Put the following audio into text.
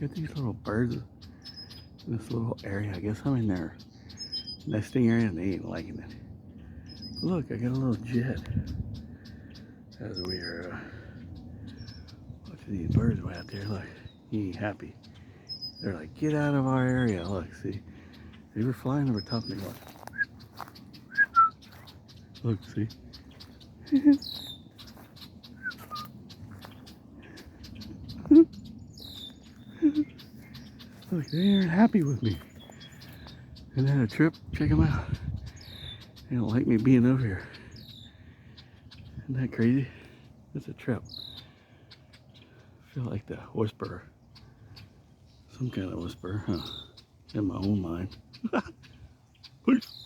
Got these little birds in this little area. I guess I'm in their nesting area and they ain't liking it. Look, I got a little jet. As we are watching these birds way out there. Look, he ain't happy. They're like, get out of our area. Look, see? They were flying over top of me. Look, see? Look, they aren't happy with me. Isn't that a trip? Check them out. They don't like me being over here. Isn't that crazy? It's a trip. I feel like the whisperer. Some kind of whisperer, huh? In my own mind. Peace.